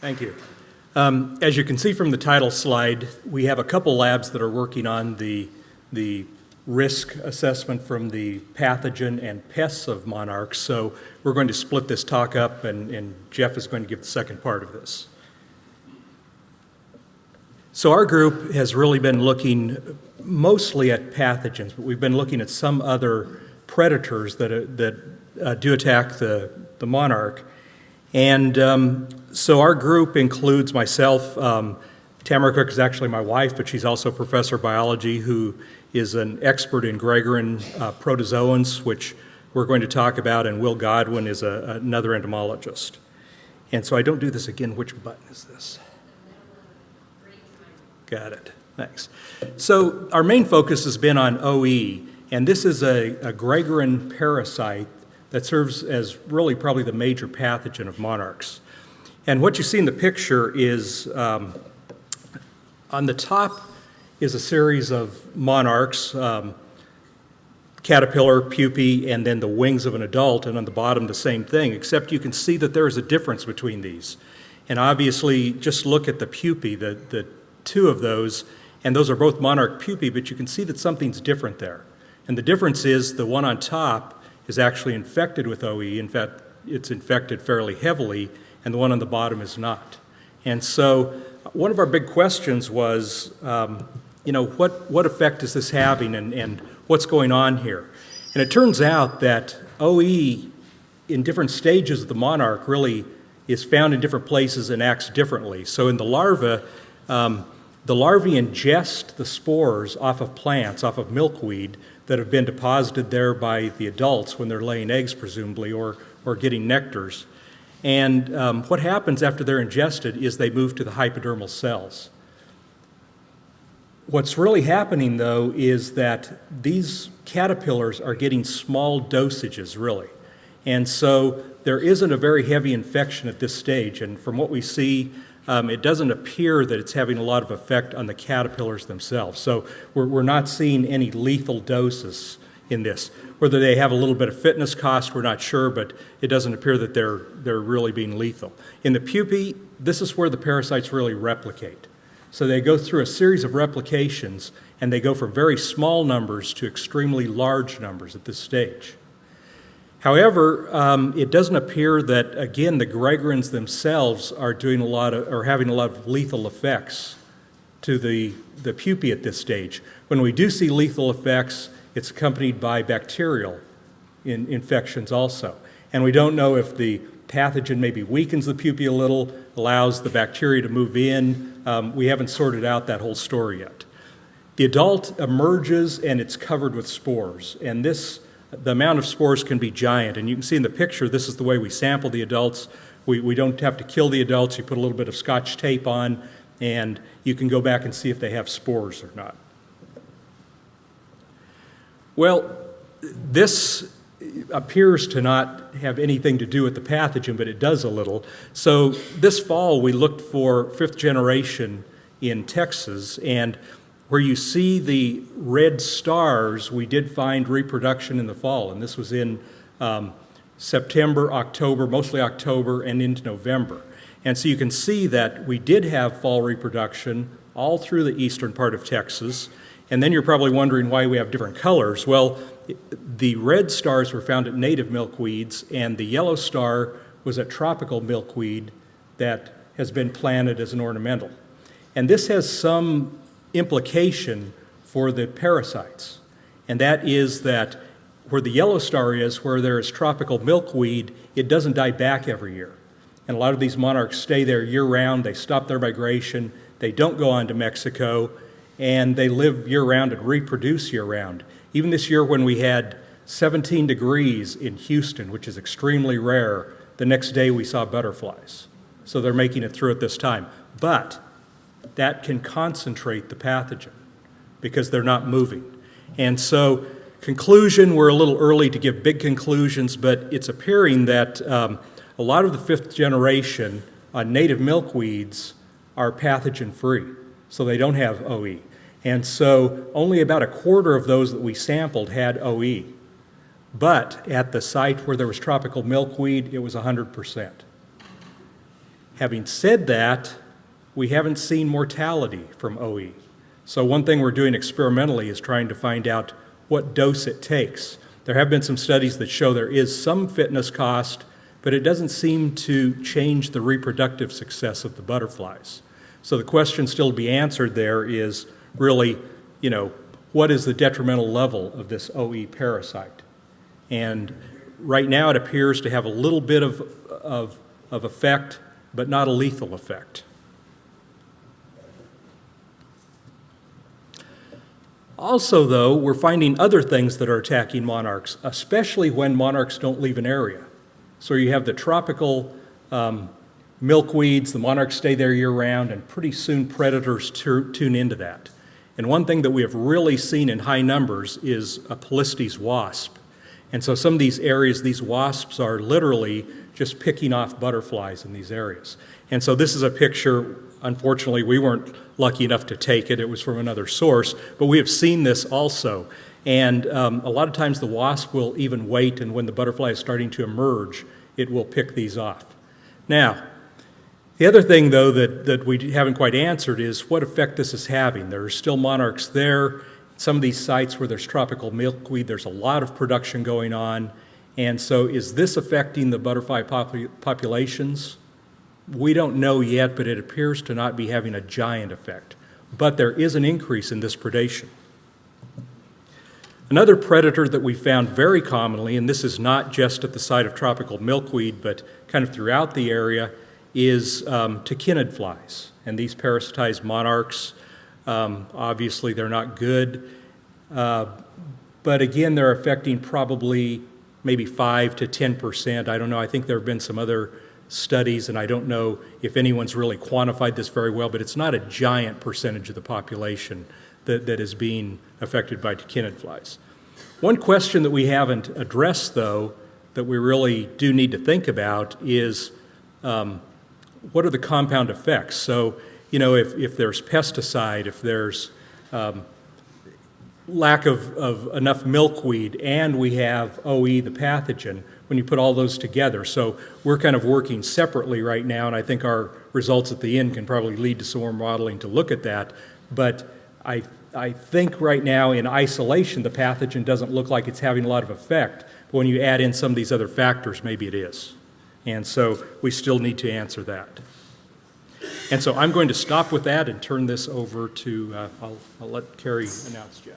Thank you. As you can see from the title slide, we have a couple labs that are working on the risk assessment from the pathogen and pests of monarchs. So we're going to split this talk up, and Jeff is going to give the second part of this. So our group has really been looking mostly at pathogens, but we've been looking at some other predators that do attack the monarch. And so our group includes myself. Tamara Cook is actually my wife, but she's also a professor of biology who is an expert in Gregorin protozoans, which we're going to talk about, and Will Godwin is another entomologist. And so I don't do this again. Which button is this? Got it. Thanks. So our main focus has been on OE, and this is a Gregorin parasite that serves as really probably the major pathogen of monarchs. And what you see in the picture is on the top is a series of monarchs, caterpillar, pupae, and then the wings of an adult, and on the bottom the same thing, except you can see that there is a difference between these. And obviously, just look at the pupae, the two of those, and those are both monarch pupae, but you can see that something's different there. And the difference is the one on top is actually infected with OE. In fact, it's infected fairly heavily, and the one on the bottom is not. And so one of our big questions was, what effect is this having, and what's going on here? And it turns out that OE in different stages of the monarch really is found in different places and acts differently. So in the larvae ingest the spores off of plants, off of milkweed, that have been deposited there by the adults when they're laying eggs, presumably, or getting nectars. And what happens after they're ingested is they move to the hypodermal cells. What's really happening, though, is that these caterpillars are getting small dosages, really. And so there isn't a very heavy infection at this stage. And from what we see, it doesn't appear that it's having a lot of effect on the caterpillars themselves. So we're not seeing any lethal doses in this. Whether they have a little bit of fitness cost, we're not sure, but it doesn't appear that they're really being lethal. In the pupae, this is where the parasites really replicate. So they go through a series of replications, and they go from very small numbers to extremely large numbers at this stage. However, it doesn't appear that, again, the Gregorins themselves are having a lot of lethal effects to the pupae at this stage. When we do see lethal effects, it's accompanied by bacterial infections also. And we don't know if the pathogen maybe weakens the pupae a little, allows the bacteria to move in. We haven't sorted out that whole story yet. The adult emerges, and it's covered with spores. And the amount of spores can be giant, and you can see in the picture, this is the way we sample the adults. We don't have to kill the adults. You put a little bit of Scotch tape on, and you can go back and see if they have spores or not. Well, this appears to not have anything to do with the pathogen, but it does a little. So this fall, we looked for fifth generation in Texas, and where you see the red stars, we did find reproduction in the fall, and this was in September, October, mostly October, and into November. And so you can see that we did have fall reproduction all through the eastern part of Texas, and then you're probably wondering why we have different colors. Well, the red stars were found at native milkweeds, and the yellow star was a tropical milkweed that has been planted as an ornamental. And this has some implication for the parasites, and that is that where the yellow star is, where there is tropical milkweed, it doesn't die back every year. And a lot of these monarchs stay there year-round. They stop their migration. They don't go on to Mexico, and they live year-round and reproduce year-round. Even this year when we had 17 degrees in Houston, which is extremely rare, the next day we saw butterflies. So they're making it through at this time. But that can concentrate the pathogen because they're not moving. And so, conclusion, we're a little early to give big conclusions, but it's appearing that a lot of the fifth generation native milkweeds are pathogen-free, so they don't have OE. And so only about a quarter of those that we sampled had OE. But at the site where there was tropical milkweed, it was 100%. Having said that, we haven't seen mortality from OE. So one thing we're doing experimentally is trying to find out what dose it takes. There have been some studies that show there is some fitness cost, but it doesn't seem to change the reproductive success of the butterflies. So the question still to be answered there is really, what is the detrimental level of this OE parasite? And right now it appears to have a little bit of effect, but not a lethal effect. Also, though, we're finding other things that are attacking monarchs, especially when monarchs don't leave an area. So you have the tropical milkweeds, the monarchs stay there year-round, and pretty soon predators tune into that. And one thing that we have really seen in high numbers is a Polistes wasp. And so some of these areas, these wasps are literally just picking off butterflies in these areas. And so this is a picture. Unfortunately, we weren't lucky enough to take it. It was from another source, but we have seen this also. And a lot of times the wasp will even wait, and when the butterfly is starting to emerge, it will pick these off. Now, the other thing, though, that we haven't quite answered is what effect this is having. There are still monarchs there. Some of these sites where there's tropical milkweed, there's a lot of production going on. And so is this affecting the butterfly populations? We don't know yet, but it appears to not be having a giant effect. But there is an increase in this predation. Another predator that we found very commonly, and this is not just at the site of tropical milkweed, but kind of throughout the area, is tachinid flies. And these parasitize monarchs. Obviously, they're not good. But again, they're affecting probably maybe 5 to 10%. I don't know. I think there have been some other studies, and I don't know if anyone's really quantified this very well, but it's not a giant percentage of the population that is being affected by tachinid flies. One question that we haven't addressed, though, that we really do need to think about is what are the compound effects? So, if there's pesticide, if there's lack of enough milkweed, and we have OE, the pathogen, when you put all those together. So we're kind of working separately right now, and I think our results at the end can probably lead to some more modeling to look at that. But I think right now in isolation, the pathogen doesn't look like it's having a lot of effect. But when you add in some of these other factors, maybe it is. And so we still need to answer that. And so I'm going to stop with that and turn this over to, I'll let Carrie announce Jeff.